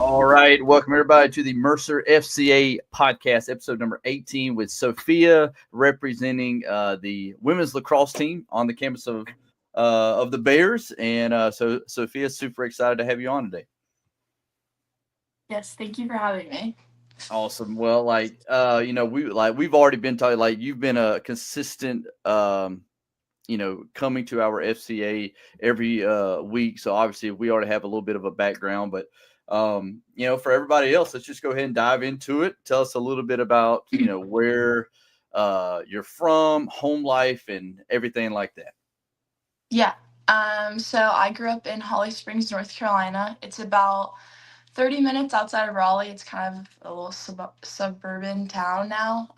All right. Welcome, everybody, to the Mercer FCA podcast, episode number 18, with Sofia representing the women's lacrosse team on the campus of the Bears. And so, Sofia, super excited to have you on today. Yes, thank you for having me. Awesome. Well, we've already been talking, you've been a consistent coming to our FCA every week. So obviously we already have a little bit of a background, but for everybody else, let's just go ahead and dive into it. Tell us a little bit about, where you're from, home life, and everything like that. Yeah. So I grew up in Holly Springs, North Carolina. It's about 30 minutes outside of Raleigh. It's kind of a little suburban town now.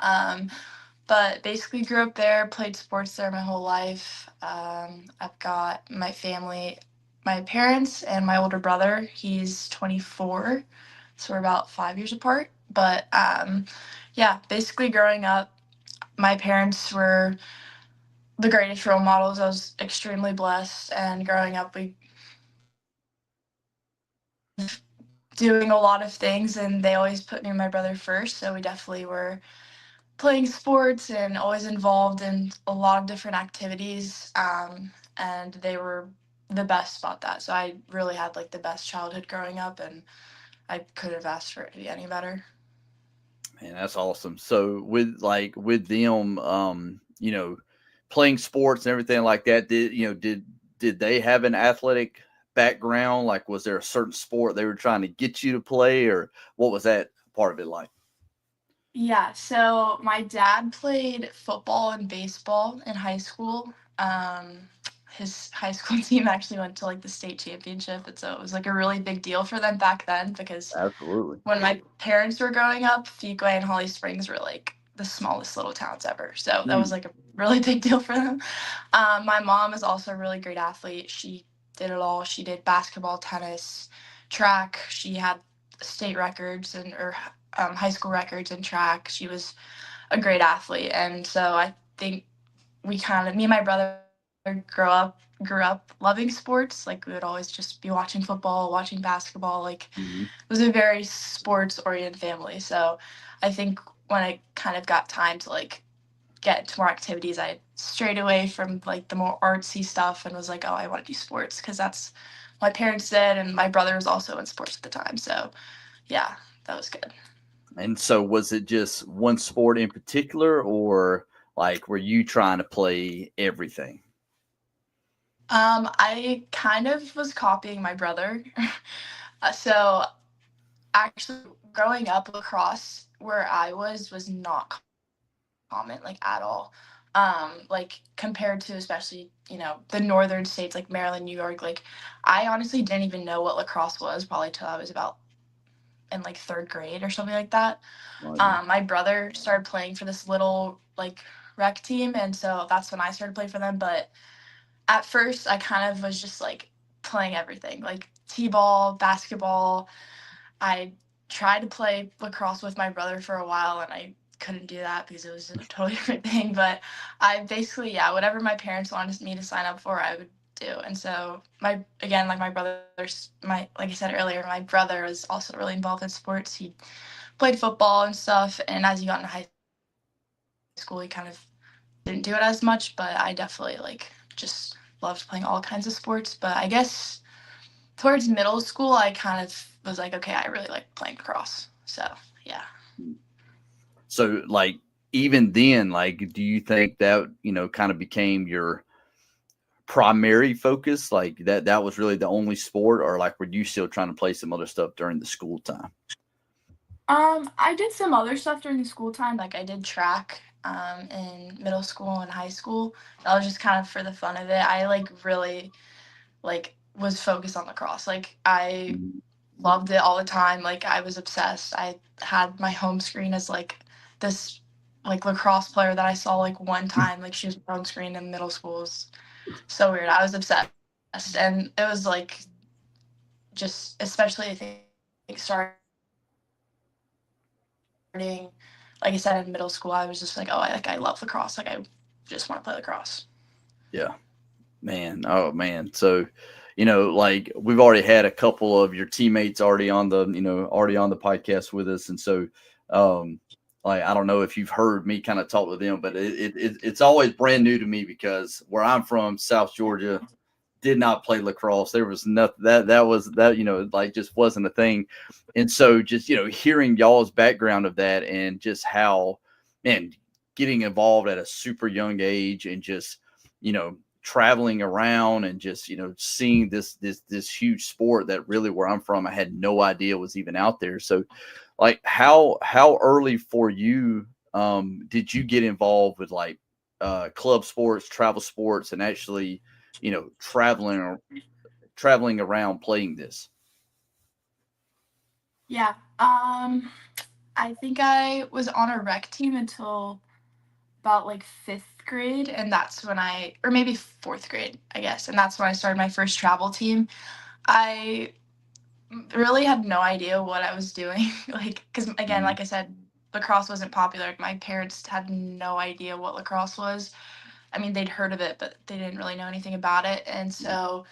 But basically grew up there, played sports there my whole life. I've got my family, my parents and my older brother. He's 24, so we're about 5 years apart. But basically growing up, my parents were the greatest role models. I was extremely blessed, and growing up, we doing a lot of things, and they always put me and my brother first. So we definitely were playing sports and always involved in a lot of different activities. And they were the best about that. So I really had like the best childhood growing up, and I couldn't have asked for it to be any better. Man, that's awesome. So with them, playing sports and everything like that, did they have an athletic background? Like, was there a certain sport they were trying to get you to play, or what was that part of it like? Yeah, so my dad played football and baseball in high school. His high school team actually went to like the state championship, and so it was like a really big deal for them back then, because Absolutely. when my parents were growing up, Fuquay and Holly Springs were like the smallest little towns ever. So that was like a really big deal for them. My mom is also a really great athlete. She did it all. She did basketball, tennis, track. She had state records or high school records in track. She was a great athlete, and so I think me and my brother grew up loving sports. Like we would always just be watching football, watching basketball. Like it was a very sports oriented family. So I think when I kind of got time to like get into more activities, I strayed away from like the more artsy stuff and was like, oh, I want to do sports because that's what my parents did, and my brother was also in sports at the time. So yeah, that was good. And so was it just one sport in particular, or like were you trying to play everything? I kind of was copying my brother. So actually growing up, lacrosse where I was not common, like at all. Like compared to especially, the northern states like Maryland, New York, like I honestly didn't even know what lacrosse was probably till I was about in like third grade or something like that. My brother started playing for this little like rec team, and so that's when I started playing for them. But at first I kind of was just like playing everything, like t-ball, basketball. I tried to play lacrosse with my brother for a while, and I couldn't do that because it was a totally different thing. But I basically, yeah, whatever my parents wanted me to sign up for, I would do. And so like I said earlier, my brother was also really involved in sports. He played football and stuff. And as he got into high school, he kind of didn't do it as much, but I definitely like just loved playing all kinds of sports. But I guess towards middle school, I kind of was like, okay, I really like playing lacrosse. So, yeah. So, like, even then, like, do you think that, kind of became your primary focus? Like, that was really the only sport, or like, were you still trying to play some other stuff during the school time? I did some other stuff during the school time. Like, I did track in middle school and high school. That was just kind of for the fun of it. I, like, really, like, was focused on lacrosse. Like, I loved it all the time. Like, I was obsessed. I had my home screen as, like, this, like, lacrosse player that I saw, like, one time. Like, she was my home screen in middle school. It was so weird. I was obsessed. And it was, like, just especially I think starting, like I said, in middle school, I was just like, oh, I love lacrosse. Like, I just want to play lacrosse. Yeah, man. Oh man. So, like we've already had a couple of your teammates already on the podcast with us, and so, um, like I don't know if you've heard me kind of talk with them, but it's always brand new to me because where I'm from, South Georgia, did not play lacrosse. There was nothing that was that like just wasn't a thing, and so just hearing y'all's background of that and just how, man, getting involved at a super young age and just traveling around and just seeing this huge sport that really where I'm from I had no idea was even out there. So like how early for you did you get involved with like club sports, travel sports, and actually traveling around playing this? Yeah. I think I was on a rec team until about like fifth grade, and that's when or maybe fourth grade, I guess, and that's when I started my first travel team. I really had no idea what I was doing, like, because again, Mhm. like I said, lacrosse wasn't popular. My parents had no idea what lacrosse was. I mean, they'd heard of it, but they didn't really know anything about it, and so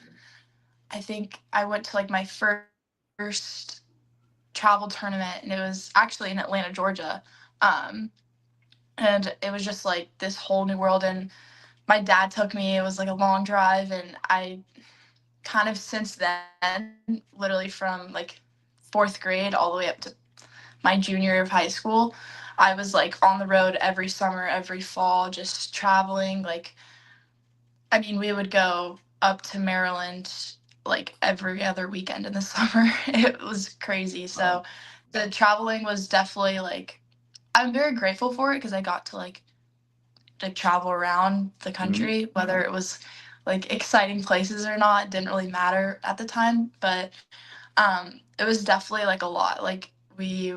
I think I went to like my first travel tournament, and it was actually in Atlanta, Georgia. Um, and it was just like this whole new world. And my dad took me. It was like a long drive, and I kind of since then, literally from like fourth grade all the way up to my junior year of high school, I was like on the road every summer, every fall, just traveling. Like, I mean, we would go up to Maryland like every other weekend in the summer. It was crazy. Wow. So the traveling was definitely like, I'm very grateful for it because I got to like travel around the Mhm. country, whether it was like exciting places or not, it didn't really matter at the time. But it was definitely like a lot. Like we,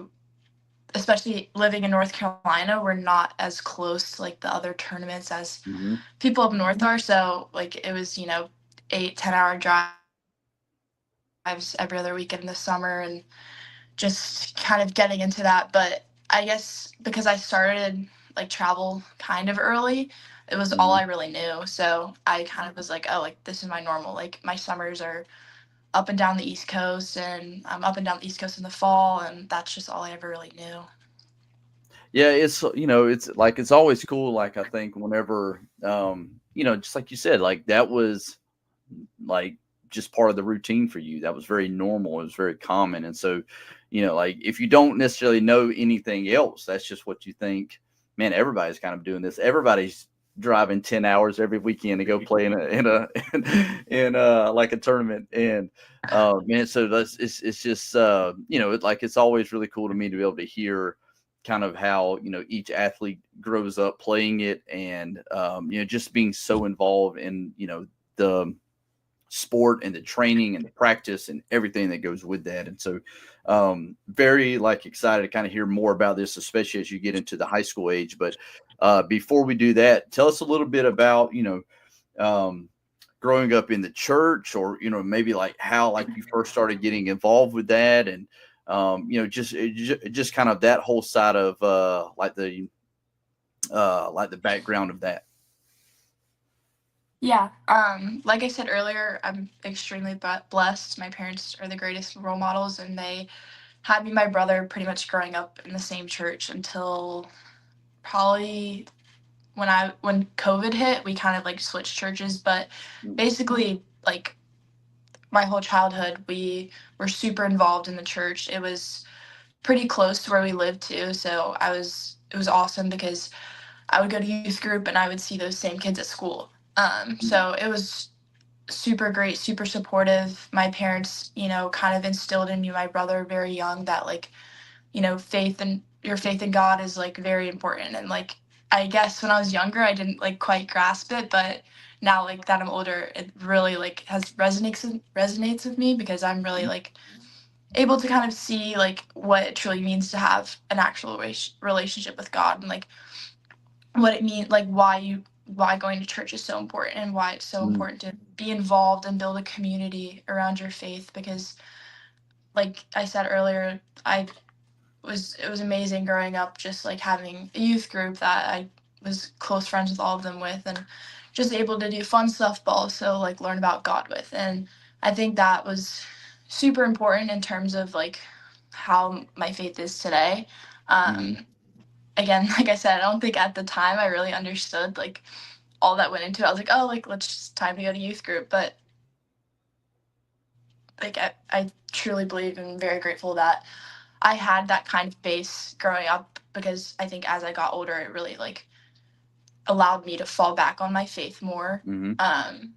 especially living in North Carolina, we're not as close to like the other tournaments as Mhm. people up north are. So like it was, 8-10 hour drives every other weekend in the summer, and just kind of getting into that. But I guess because I started like travel kind of early, it was all Mhm. I really knew. So I kind of was like, oh, like this is my normal. Like my summers are up and down the East Coast, and I'm up and down the East Coast in the fall, and that's just all I ever really knew. Yeah, it's like it's always cool. Like I think whenever just like you said, like that was like just part of the routine for you. That was very normal. It was very common. And so, like if you don't necessarily know anything else, that's just what you think. Man, everybody's kind of doing this. Everybody's driving 10 hours every weekend to go play in a in like a tournament. And man, so it's just it's always really cool to me to be able to hear kind of how each athlete grows up playing it, and just being so involved in the sport and the training and the practice and everything that goes with that. And so, very like excited to kind of hear more about this, especially as you get into the high school age. But before we do that, tell us a little bit about growing up in the church, or maybe like how like you first started getting involved with that, and just kind of that whole side of like the background of that. Yeah. Like I said earlier, I'm extremely blessed. My parents are the greatest role models, and they had me and my brother pretty much growing up in the same church until probably when COVID hit. We kind of like switched churches, but basically like my whole childhood we were super involved in the church. It was pretty close to where we lived too, so it was awesome because I would go to youth group and I would see those same kids at school. So it was super great, super supportive. My parents, kind of instilled in me, my brother, very young, that like, faith and your faith in God is like very important. And like, I guess when I was younger, I didn't like quite grasp it, but now like that I'm older, it really like has resonates with me because I'm really like able to kind of see like what it truly means to have an actual relationship with God, and like what it means, like why going to church is so important and why it's so Mm, important to be involved and build a community around your faith. Because like I said earlier, it was amazing growing up, just like having a youth group that I was close friends with all of them with, and just able to do fun stuff but also like learn about God with. And I think that was super important in terms of like how my faith is today. mhm. Again, like I said, I don't think at the time I really understood like all that went into it. I was like, oh, like let's just time to go to youth group. But like I truly believe and very grateful that I had that kind of base growing up, because I think as I got older, it really like allowed me to fall back on my faith more, Mhm.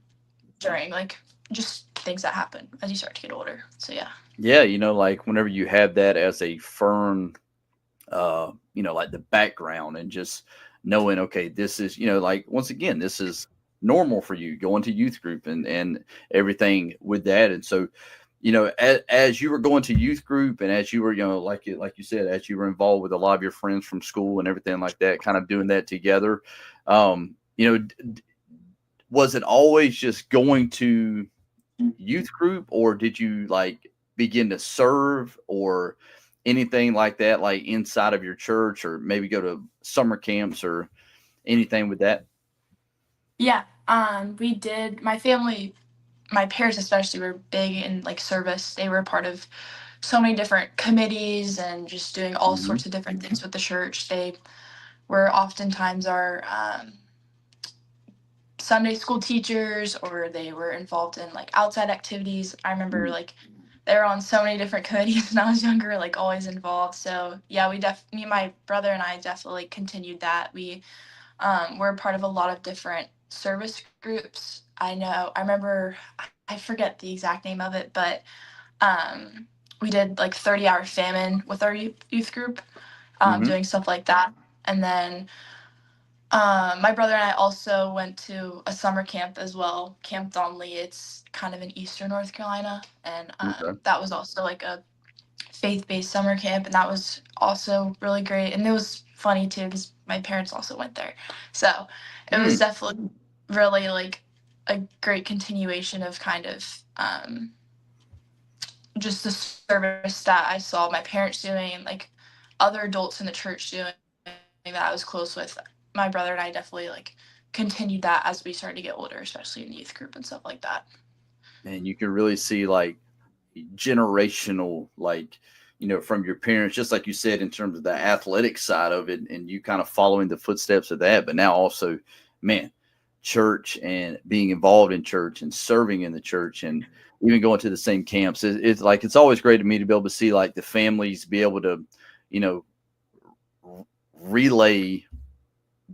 during like just things that happen as you start to get older. So yeah. Yeah, like whenever you have that as a firm, like the background and just knowing, okay, this is, like once again, this is normal for you going to youth group and everything with that. And so, as you were going to youth group and as you were, like you said, as you were involved with a lot of your friends from school and everything like that, kind of doing that together, was it always just going to youth group, or did you like begin to serve or anything like that, like inside of your church, or maybe go to summer camps or anything with that? Yeah. We did. My family, my parents especially, were big in like service. They were part of so many different committees and just doing all Hmm. sorts of different things with the church. They were oftentimes our Sunday school teachers, or they were involved in like outside activities. I remember like they were on so many different committees when I was younger, like always involved. So yeah, me and my brother and I definitely continued that. We were part of a lot of different service groups. I remember, I forget the exact name of it, but um, we did like 30-hour famine with our youth group, Hmm. doing stuff like that. And then my brother and I also went to a summer camp as well, Camp Donley. It's kind of in eastern North Carolina, and Okay. that was also like a faith-based summer camp, and that was also really great. And it was funny too because my parents also went there, so it was Mm. definitely really like a great continuation of kind of just the service that I saw my parents doing and like other adults in the church doing that I was close with. My brother and I definitely like continued that as we started to get older, especially in the youth group and stuff like that. And you can really see like generational, like, from your parents, just like you said, in terms of the athletic side of it, and you kind of following the footsteps of that. But now also, man, church and being involved in church and serving in the church and even going to the same camps. It's like, it's always great to me to be able to see like the families be able to, you know, relay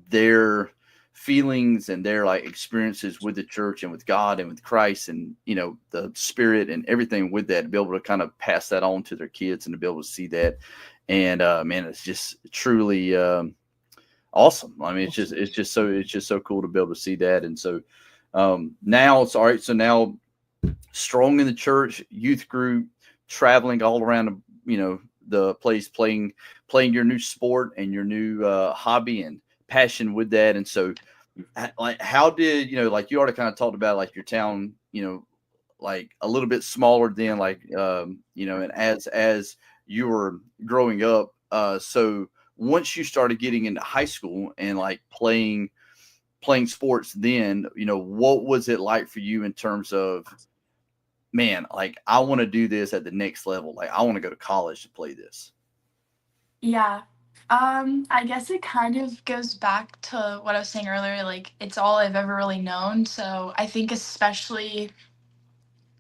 their feelings and their like experiences with the church and with God and with Christ and the spirit and everything with that, to be able to kind of pass that on to their kids and to be able to see that. And man, it's just truly awesome. I mean, it's just so cool to be able to see that. And so now it's all right. So now, strong in the church, youth group, traveling all around the place, playing your new sport and your new hobby and passion with that. And so, like, how did like, you already kind of talked about like your town, like a little bit smaller than like and as you were growing up, so once you started getting into high school and like playing sports, then what was it like for you in terms of, man, like, I want to do this at the next level. Like, I want to go to college to play this. Yeah. I guess it kind of goes back to what I was saying earlier, like it's all I've ever really known. So I think especially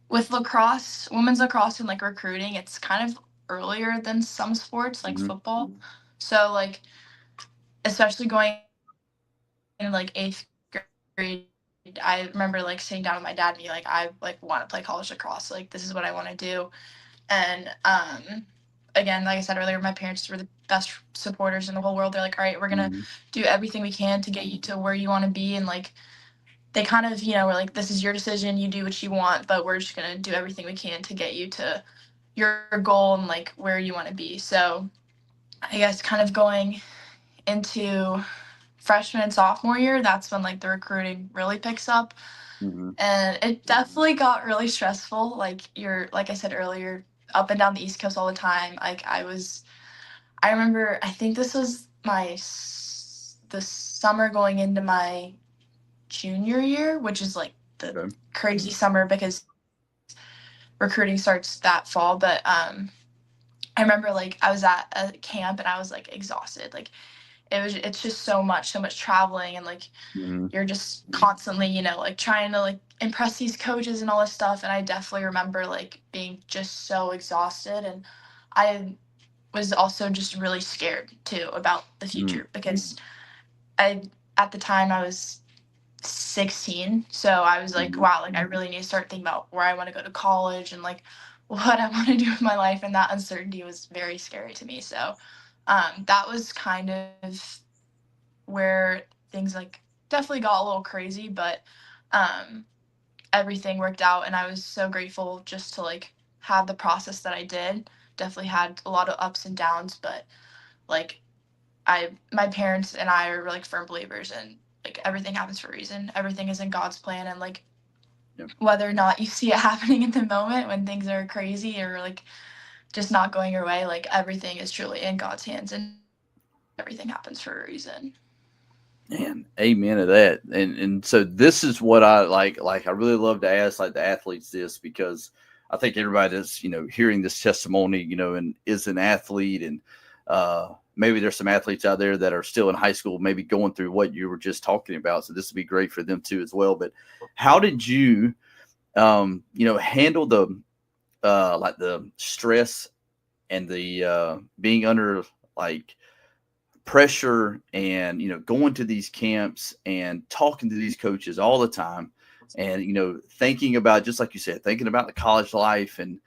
with lacrosse, women's lacrosse and like recruiting, it's kind of earlier than some sports like Hmm. football. So like especially going in like eighth grade, I remember like sitting down with my dad and be like, I like want to play college lacrosse. Like this is what I want to do. And again, like I said earlier, my parents were the best supporters in the whole world. They're like, all right, we're gonna Hmm. do everything we can to get you to where you want to be. And like they kind of, were like, this is your decision, you do what you want, but we're just gonna do everything we can to get you to your goal and like where you want to be. So I guess kind of going into freshman and sophomore year, that's when like the recruiting really picks up. Mm-hmm. And it definitely got really stressful. Like like I said earlier, up and down the East Coast all the time. I remember, I think this was the summer going into my junior year, which is like the Okay. crazy summer because recruiting starts that fall. But I remember like I was at a camp and I was like exhausted. Like it's just so much traveling, and like Mm-hmm. you're just constantly, like trying to like impress these coaches and all this stuff. And I definitely remember like being just so exhausted. And I was also just really scared too about the Mm-hmm. future because I, at the time, I was 16. So I was like, Mm-hmm. wow, like I really need to start thinking about where I want to go to college and like what I want to do with my life. And that uncertainty was very scary to me. So that was kind of where things like definitely got a little crazy, but um, everything worked out. And I was so grateful just to like have the process that I did. Definitely had a lot of ups and downs, but like my parents and I are like firm believers in like everything happens for a reason. Everything is in God's plan, and like Yeah. whether or not you see it happening in the moment when things are crazy or like just not going your way, like everything is truly in God's hands and everything happens for a reason. Man, amen to that. And so this is what I like. Like I really love to ask like the athletes this because I think everybody that's hearing this testimony, and is an athlete, and maybe there's some athletes out there that are still in high school, maybe going through what you were just talking about. So this would be great for them too as well. But how did you, handle the like the stress and the being under like pressure and going to these camps and talking to these coaches all the time and thinking about, just like you said, thinking about the college life and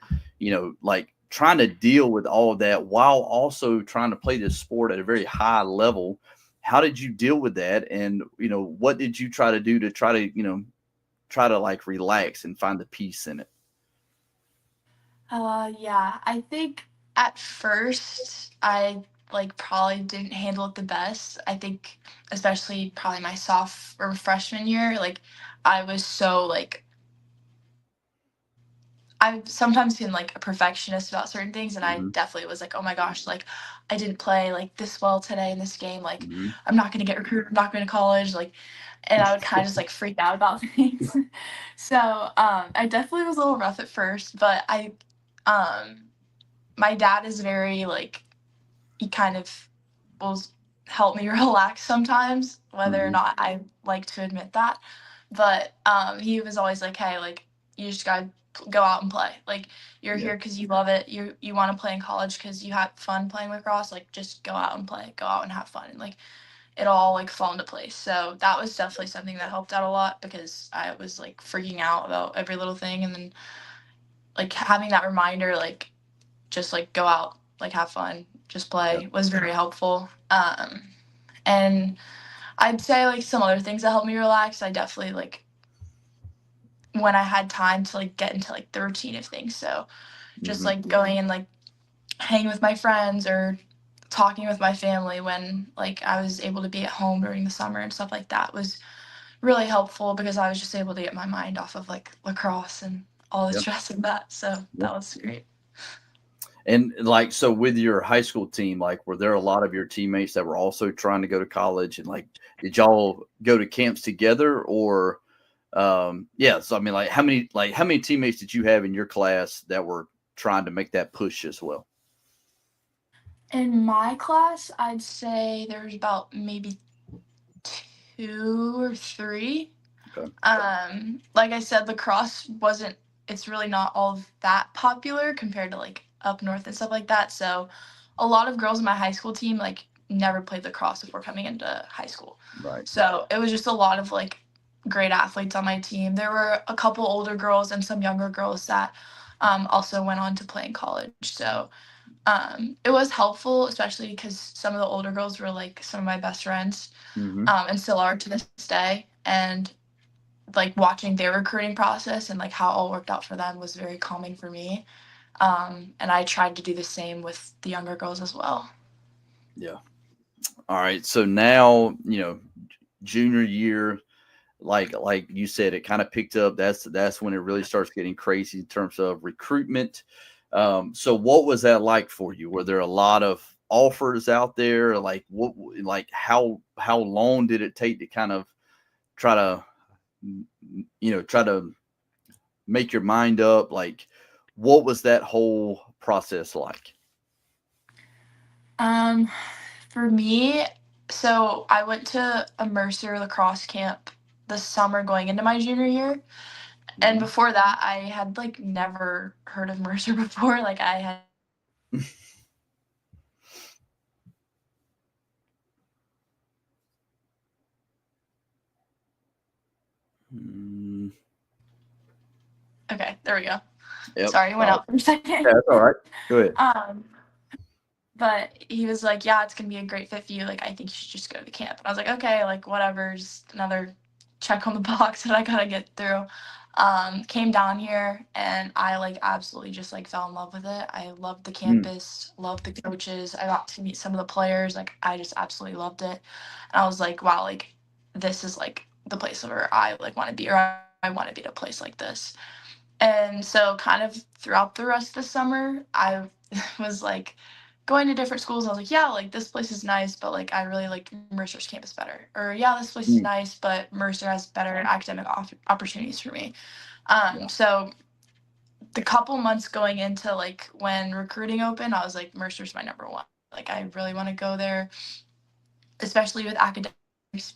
like trying to deal with all of that while also trying to play this sport at a very high level? How did you deal with that? And what did you try to do to try to like relax and find the peace in it? Yeah, I think at first I like probably didn't handle it the best. I think especially probably my soph or freshman year, like I was so like I've sometimes been like a perfectionist about certain things, and I Hmm. definitely was like, oh my gosh, like I didn't play like this well today in this game, like Hmm. I'm not gonna get recruited, I'm not going to college, like, and I would kind of just like freak out about things. So I definitely was a little rough at first, but um my dad is very like he kind of will help me relax sometimes, whether or Hmm. not I like to admit that. But he was always like, "Hey, like you just gotta go out and play. Like you're Yeah. here because you love it. You want to play in college because you had fun playing lacrosse. Like just go out and play. Go out and have fun. And like it all like fall into place." So that was definitely something that helped out a lot because I was like freaking out about every little thing, and then like having that reminder, like just like go out, like have fun, just Yeah. play was very helpful. And I'd say like some other things that helped me relax. I definitely like when I had time to like get into like the routine of things. So just Hmm. like going and like hanging with my friends or talking with my family when like I was able to be at home during the summer and stuff like that was really helpful because I was just able to get my mind off of like lacrosse and all the Yeah. stress of that. So Yeah. that was great. And like, so with your high school team, like, were there a lot of your teammates that were also trying to go to college? And like, did y'all go to camps together or, yeah. So, I mean, like how many teammates did you have in your class that were trying to make that push as well? In my class, I'd say there's about maybe two or three. Okay. Like I said, lacrosse wasn't, it's really not all that popular compared to like up north and stuff like that. So a lot of girls in my high school team like never played lacrosse before coming into high school. Right. So it was just a lot of like great athletes on my team. There were a couple older girls and some younger girls that also went on to play in college. So it was helpful, especially because some of the older girls were like some of my best friends Hmm. and still are to this day. And like watching their recruiting process and like how it all worked out for them was very calming for me. And I tried to do the same with the younger girls as well. Yeah. All right. So now, junior year, like you said, it kind of picked up. That's when it really starts getting crazy in terms of recruitment. So what was that like for you? Were there a lot of offers out there? Like like how long did it take to kind of try to, try to make your mind up? Like, what was that whole process like? Um, for me, so I went to a Mercer lacrosse camp the summer going into my junior year. And Mhm. before that, I had like never heard of Mercer before. Like I had Mm, okay, there we go. yep. Sorry, it went Oh, out for a second. yeah, that's all right. Go ahead. Um, but he was like, "Yeah, it's gonna be a great fit for you. Like, I think you should just go to the camp." And I was like, "Okay, like whatever, just another check on the box that I gotta get through." Came down here and I like absolutely just like fell in love with it. I loved the Mm, campus, loved the coaches. I got to meet some of the players. Like, I just absolutely loved it. And I was like, "Wow, like this is like the place where I like want to be, or I want to be at a place like this." And so, kind of throughout the rest of the summer, I was like going to different schools. I was like, yeah, like this place is nice, but like I really liked Mercer's campus better. Or, yeah, this place is mm, nice, but Mercer has better academic opportunities for me. yeah. So, the couple months going into like when recruiting opened, I was like, Mercer's my number one. Like, I really want to go there, especially with academics,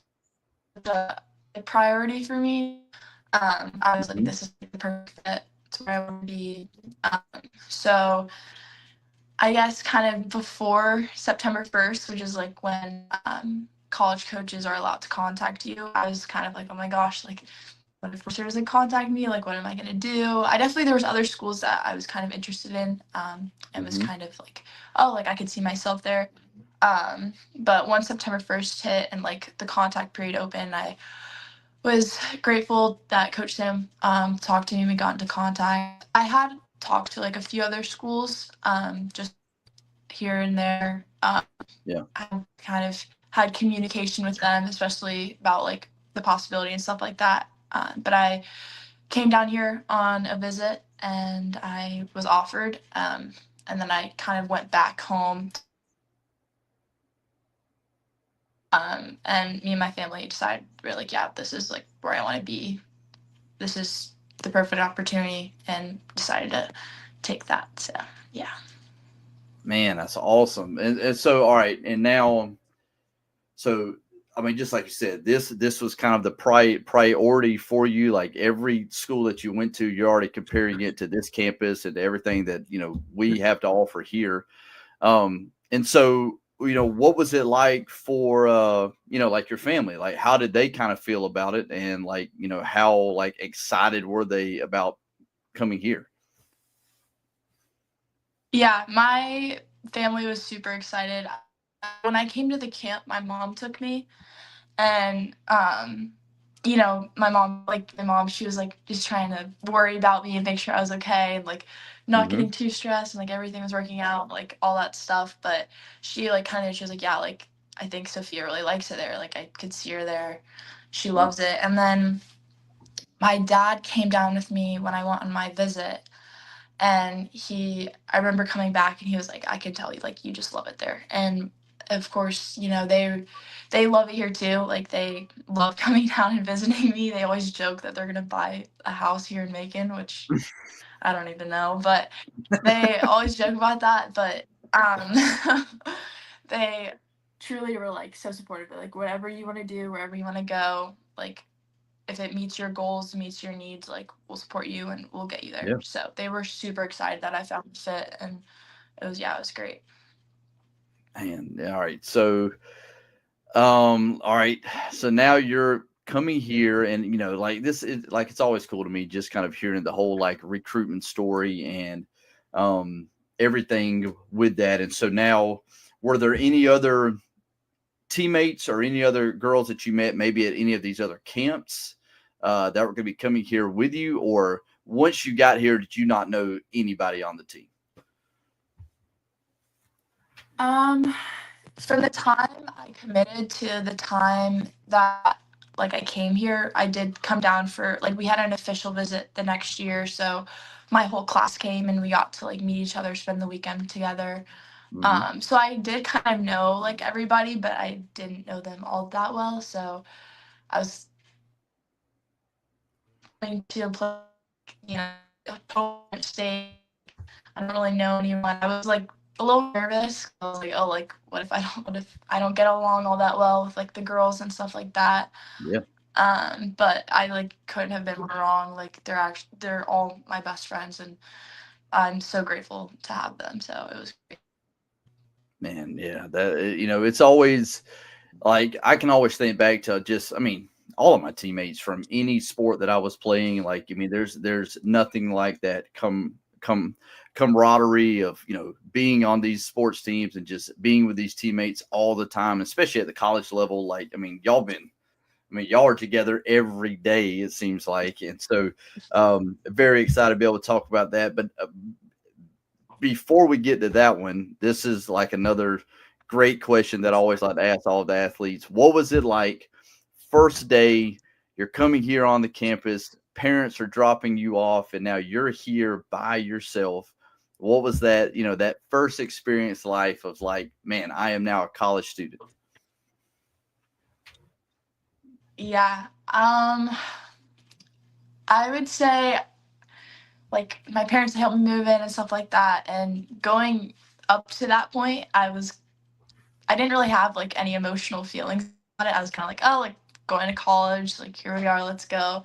a priority for me. I was like, Mhm. this is the perfect fit. It's where I want to be. Um, so I guess kind of before September 1st, which is like when college coaches are allowed to contact you, I was kind of like, oh my gosh, like, what if Mercer doesn't contact me? Like, what am I going to do? I definitely, there was other schools that I was kind of interested in and was Mhm. kind of like, oh, like I could see myself there. But once September 1st hit and like the contact period opened, I was grateful that Coach Sam talked to me and we got into contact. I had talked to like a few other schools just here and there. Yeah. I kind of had communication with them, especially about like the possibility and stuff like that. But I came down here on a visit and I was offered. And then I kind of went back home. And me and my family decided we're like, yeah, this is like where I want to be. This is the perfect opportunity, and decided to take that. So yeah. Man, that's awesome. And so, all right, and now, so I mean, just like you said, this was kind of the priority for you. Like every school that you went to, you're already comparing it to this campus and everything that we have to offer here. And so, what was it like for like your family? Like, how did they kind of feel about it, and like how like excited were they about coming here? Yeah, my family was super excited. When I came to the camp, my mom took me, and my mom, she was like just trying to worry about me and make sure I was okay and like not Hmm. getting too stressed and like everything was working out, like all that stuff. But she like kind of she was like, yeah, like I think Sophia really likes it there. Like I could see her there. She Yeah. loves it. And then my dad came down with me when I went on my visit, and I remember coming back and he was like, I can tell you, like, you just love it there. And of course, they love it here too. Like they love coming down and visiting me. They always joke that they're gonna buy a house here in Macon, which I don't even know, but they always joke about that. But they truly were like so supportive. Like whatever you want to do, wherever you want to go, like if it meets your goals, meets your needs, like we'll support you and we'll get you there. Yeah. So they were super excited that I found a fit, and it was great. And all right. So, all right. So now you're coming here, and like this is like it's always cool to me just kind of hearing the whole like recruitment story and um everything with that. And so now, were there any other teammates or any other girls that you met maybe at any of these other camps that were going to be coming here with you, or once you got here, did you not know anybody on the team? Um, From the time I committed to the time that like I came here, I did come down for like we had an official visit the next year, so my whole class came and we got to like meet each other, spend the weekend together. Hmm. So I did kind of know like everybody, but I didn't know them all that well. So I was going to a place, you know, a total state. I don't really know anyone. I was like a little nervous. I was like, oh, like what if I don't get along all that well with like the girls and stuff like that. Yeah, But I like couldn't have been more wrong. Like they're all my best friends, and I'm so grateful to have them. So it was great. man. Yeah, it's always like I can always think back to just, I mean, all of my teammates from any sport that I was playing. Like, I mean, there's nothing like that camaraderie of being on these sports teams and just being with these teammates all the time, especially at the college level. Like, I mean, y'all are together every day, it seems like. And so, very excited to be able to talk about that. But before we get to that one, this is like another great question that I always like to ask all the athletes. What was it like first day you're coming here on the campus, parents are dropping you off, and now you're here by yourself? What was that, that first experience life of like, man, I am now a college student? Yeah. I would say like my parents helped me move in and stuff like that. And going up to that point, I didn't really have like any emotional feelings about it. I was kind of like, oh, like going to college, like here we are, let's go.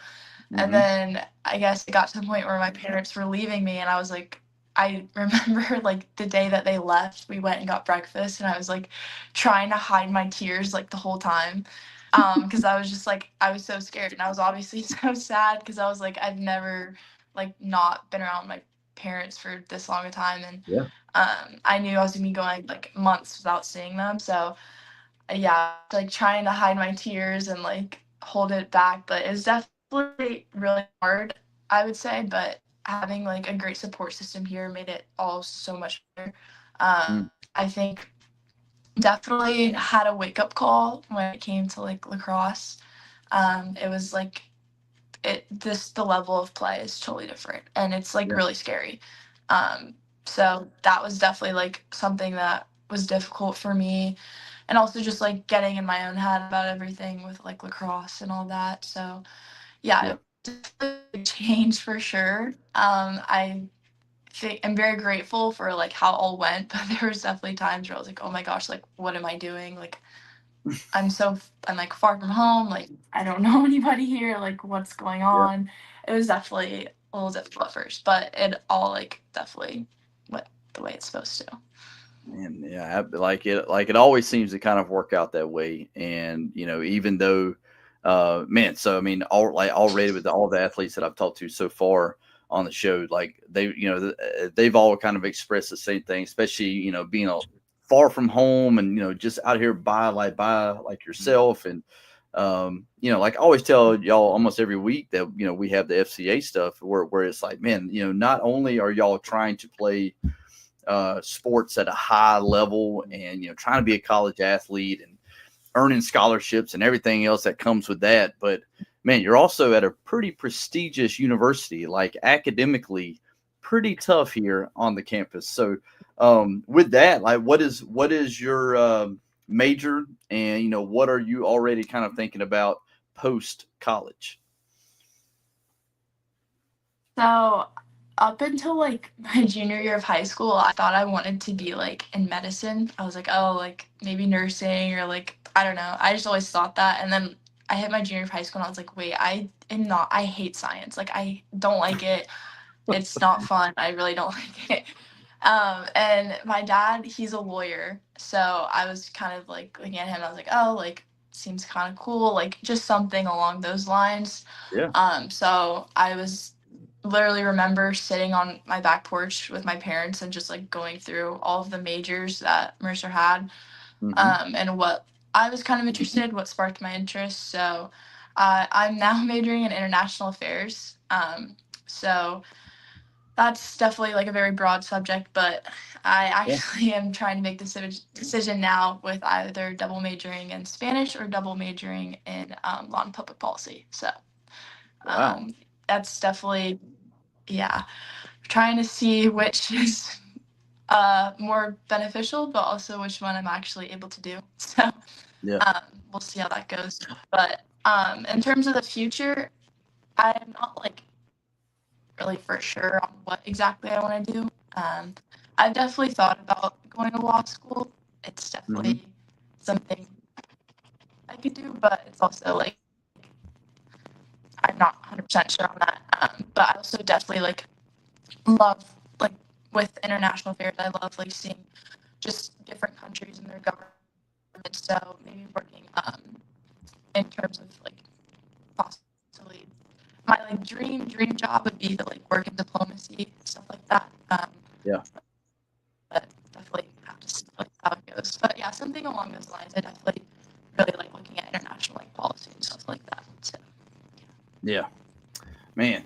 And Hmm. then I guess it got to the point where my parents were leaving me, and I was like, I remember like the day that they left, we went and got breakfast, and I was like trying to hide my tears like the whole time. Because I was just like, I was so scared, and I was obviously so sad because I was like, I've never like not been around my parents for this long a time, and Yeah. I knew I was gonna be going like months without seeing them. So yeah, like trying to hide my tears and like hold it back, but it was definitely really hard, I would say. But having like a great support system here made it all so much better. Mm. I think definitely had a wake up call when it came to like lacrosse. It was like the level of play is totally different, and it's like Yeah. really scary. Um, so that was definitely like something that was difficult for me, and also just like getting in my own head about everything with like lacrosse and all that. So yeah, Yeah. it was definitely a change for sure. I think I'm very grateful for like how it all went, but there was definitely times where I was like, oh my gosh, like what am I doing? Like I'm like far from home, like I don't know anybody here, like what's going Yeah. on. It was definitely a little difficult at first, but it all like definitely went the way it's supposed to. And yeah, like it always seems to kind of work out that way. And even though, man, so I mean, all like already with all the athletes that I've talked to so far on the show, like they've all kind of expressed the same thing, especially being far from home and just out here by like yourself. And like I always tell y'all almost every week that we have the FCA stuff where it's like, man, not only are y'all trying to play sports at a high level and trying to be a college athlete and earning scholarships and everything else that comes with that, but man, you're also at a pretty prestigious university, like academically pretty tough here on the campus. So with that, like what is your major, and what are you already kind of thinking about post college? So up until like my junior year of high school, I thought I wanted to be like in medicine. I was like, oh, like maybe nursing or like I don't know. I just always thought that. And then I hit my junior year of high school and I was like, wait, I am not. I hate science. Like I don't like it. It's not fun. I really don't like it. And my dad, he's a lawyer, so I was kind of like looking at him. I was like, oh, like seems kind of cool, like just something along those lines. Yeah. So I was literally remember sitting on my back porch with my parents and just like going through all of the majors that Mercer had, Hmm. and what I was kind of interested, what sparked my interest. So I'm now majoring in international affairs. So That's definitely like a very broad subject, but I Yeah. actually am trying to make the decision now with either double majoring in Spanish or double majoring in law and public policy. So Wow. that's definitely, yeah, trying to see which is more beneficial, but also which one I'm actually able to do. So Yeah. we'll see how that goes. But in terms of the future, I'm not like really for sure on what exactly I want to do. I've definitely thought about going to law school. It's Hmm. definitely something I could do, but it's also like I'm not 100% sure on that. But I also definitely like love like with international affairs. I love like seeing just different countries and their government. So maybe working in terms of like possibly my like dream job would be to like work in diplomacy stuff like that. Yeah. But definitely have to see like how it goes. But yeah, something along those lines. I definitely really like looking at international like policy and stuff like that. So Yeah. Man,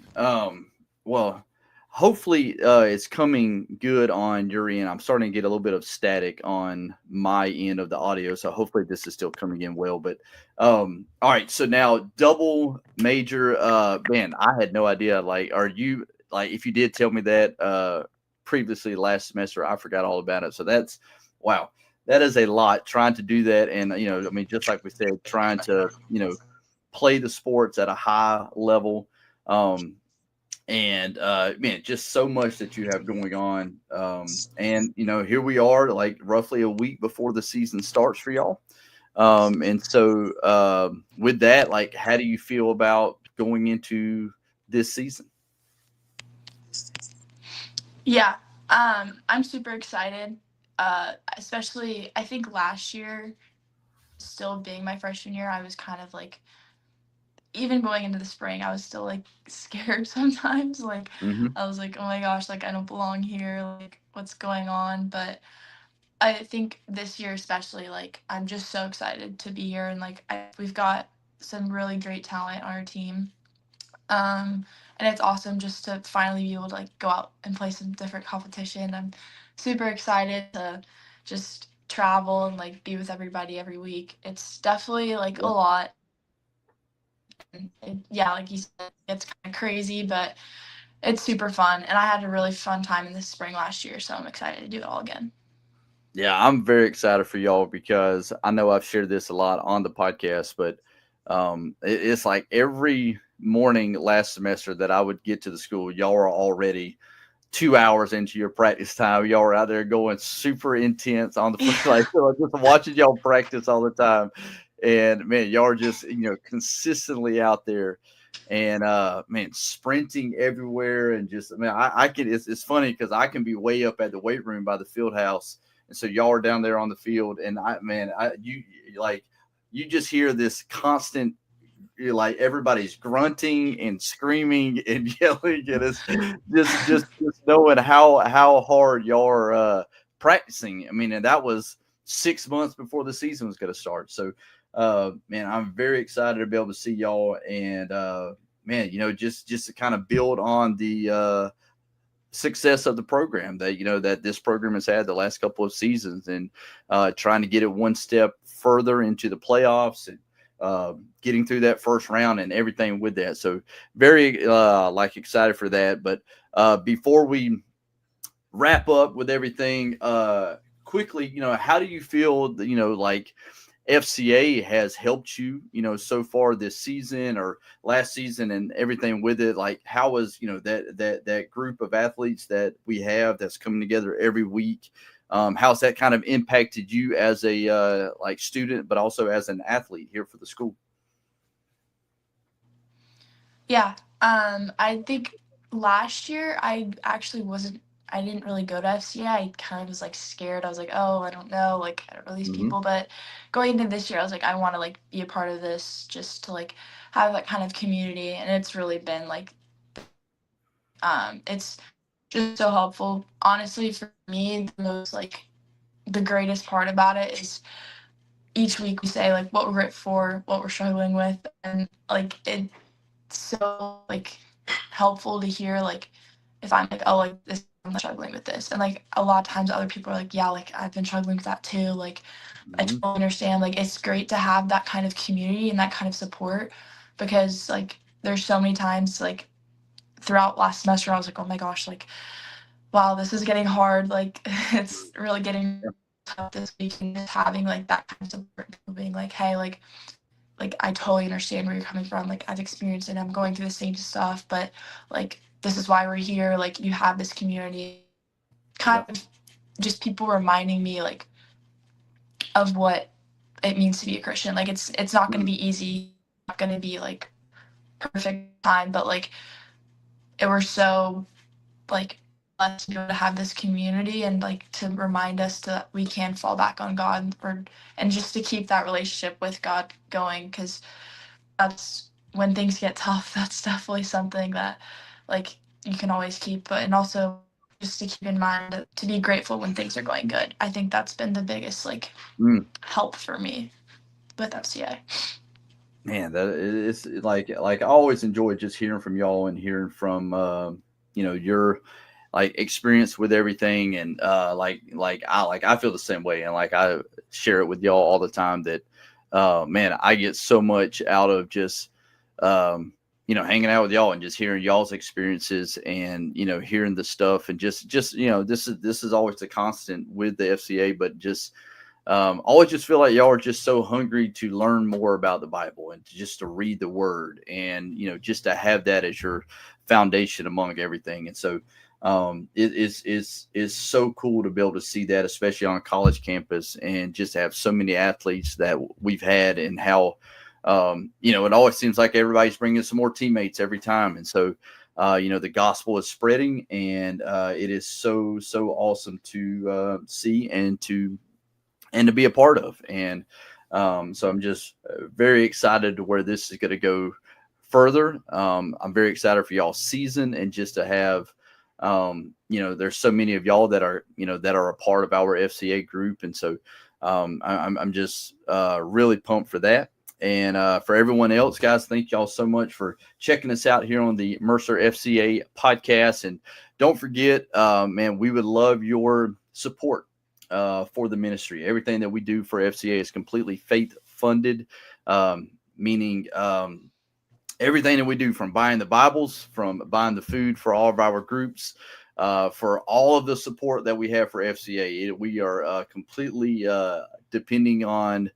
well, hopefully it's coming good on your end. I'm starting to get a little bit of static on my end of the audio, so hopefully this is still coming in well. But all right, so now double major, man, I had no idea. Like, are you like if you did tell me that previously last semester, I forgot all about it. So that's wow. That is a lot trying to do that, and I mean, just like we said, trying to play the sports at a high level. Um, and man, just so much that you have going on. And here we are, like roughly a week before the season starts for y'all. And so with that, like, how do you feel about going into this season? yeah, I'm super excited. Especially I think last year, still being my freshman year, I was kind of like even going into the spring, I was still like scared sometimes. Like Hmm. I was like, oh my gosh, like I don't belong here. Like what's going on? But I think this year especially, like I'm just so excited to be here, and like we've got some really great talent on our team. And it's awesome just to finally be able to like go out and play some different competition. I'm super excited to just travel and like be with everybody every week. It's definitely like a Yeah. lot. And yeah, like you said, it's kind of crazy, but it's super fun. And I had a really fun time in the spring last year, so I'm excited to do it all again. Yeah, I'm very excited for y'all because I know I've shared this a lot on the podcast, but it's like every morning last semester that I would get to the school, y'all are already 2 hours into your practice time. Y'all are out there going super intense on the field, like so just watching y'all practice all the time. And man, y'all are just consistently out there, and man, sprinting everywhere, and just I mean, I can. It's funny because I can be way up at the weight room by the field house, and so y'all are down there on the field, and you like you just hear this constant, you're like everybody's grunting and screaming and yelling, and it's just knowing how hard y'all are practicing. I mean, and that was 6 months before the season was going to start. So, man, I'm very excited to be able to see y'all, and man, just to kind of build on the success of the program that that this program has had the last couple of seasons, and trying to get it one step further into the playoffs, and getting through that first round and everything with that. So very like excited for that. But before we wrap up with everything, quickly, how do you feel that, like FCA has helped you, so far this season or last season and everything with it? Like, how was, that group of athletes that we have that's coming together every week? How's that kind of impacted you as a like student, but also as an athlete here for the school? Yeah. I think last year I actually wasn't. I didn't really go to FCA. I kind of was like scared. I was like, oh, I don't know. Like I don't know these Hmm. people. But going into this year, I was like, I want to like be a part of this, just to like have that kind of community. And it's really been like, it's just so helpful. Honestly, for me, the most like the greatest part about it is each week we say like what we're grateful for, what we're struggling with, and like it's so like helpful to hear like if I'm like, oh, like this, I'm not struggling with this. And like a lot of times other people are like, yeah, like I've been struggling with that too. Like I Mhm. totally understand. Like it's great to have that kind of community and that kind of support, because like there's so many times like throughout last semester I was like, oh my gosh, like wow, this is getting hard. Like it's really getting tough this week, and just having like that kind of support, people being like, hey, like I totally understand where you're coming from. Like I've experienced it. I'm going through the same stuff, but like this is why we're here. Like you have this community. Kind Yeah. of just people reminding me like of what it means to be a Christian. Like it's not going to Mm. be easy. Not going to be like perfect time, but like it we're so like blessed to be able to have this community, and like to remind us that we can fall back on God, and just to keep that relationship with God going, because that's when things get tough. That's definitely something that like you can always keep, but and also just to keep in mind to be grateful when things are going good. I think that's been the biggest like Mm. help for me with FCA. Man, that is like I always enjoy just hearing from y'all and hearing from your like experience with everything, and I feel the same way, and like I share it with y'all all the time that man, I get so much out of just hanging out with y'all and just hearing y'all's experiences, and hearing the stuff, and just this is always the constant with the FCA, but just always just feel like y'all are just so hungry to learn more about the Bible, and just to read the Word, and just to have that as your foundation among everything. And so it is so cool to be able to see that, especially on a college campus, and just have so many athletes that we've had, and how it always seems like everybody's bringing some more teammates every time. And so the gospel is spreading, and it is so awesome to see, and to be a part of. And so I'm just very excited to where this is going to go further. I'm very excited for y'all's season, and just to have, there's so many of y'all that are a part of our FCA group. And so I'm just really pumped for that. And for everyone else, guys, thank y'all so much for checking us out here on the Mercer FCA podcast. And don't forget, man, we would love your support for the ministry. Everything that we do for FCA is completely faith funded, meaning everything that we do, from buying the Bibles, from buying the food for all of our groups, for all of the support that we have for FCA, we are completely depending on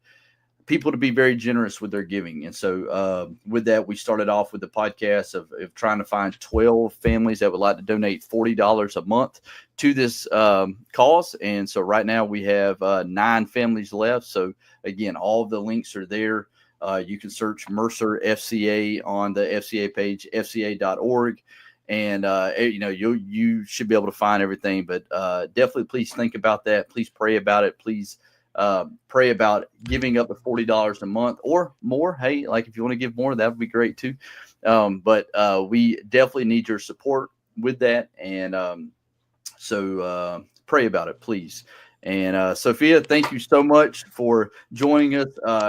people to be very generous with their giving. And so with that, we started off with the podcast of trying to find 12 families that would like to donate $40 a month to this cause. And so right now we have 9 families left. So again, all of the links are there. You can search Mercer FCA on the FCA page, fca.org. And, you should be able to find everything, but definitely please think about that. Please pray about it. Please pray about giving up to $40 a month or more. Hey, like if you want to give more, that would be great too. But we definitely need your support with that. And so pray about it, please. And Sophia, thank you so much for joining us.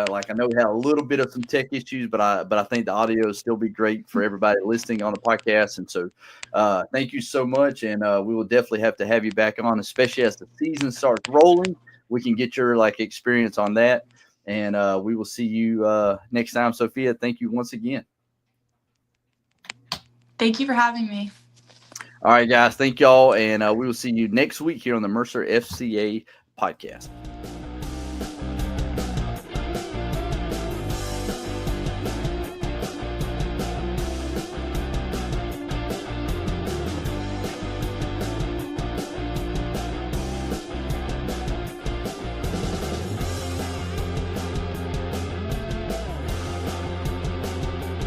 Like I know we had a little bit of some tech issues, but I think the audio will still be great for everybody listening on the podcast. And so thank you so much. And we will definitely have to have you back on, especially as the season starts rolling. We can get your experience on that. And we will see you next time. Sophia, thank you once again. Thank you for having me. All right, guys. Thank y'all. And we will see you next week here on the Mercer FCA podcast.